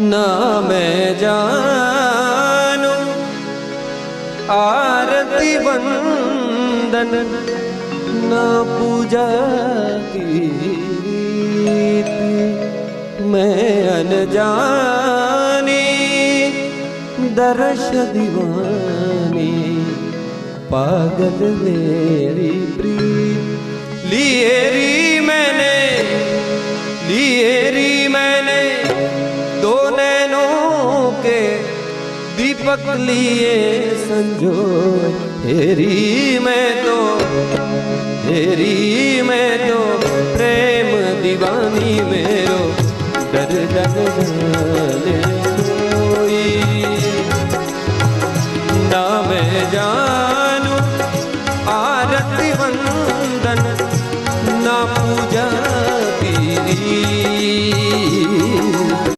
ना मैं जानू आरती वंदन ना पूजा की मैं अनजानी दर्श दीवानी पागल मेरी प्रीत लिए री मैंने दो नैनों के दीपक लिए संजो हेरी मैं तो प्रेम दीवानी मेरो दर्द जाने कोई।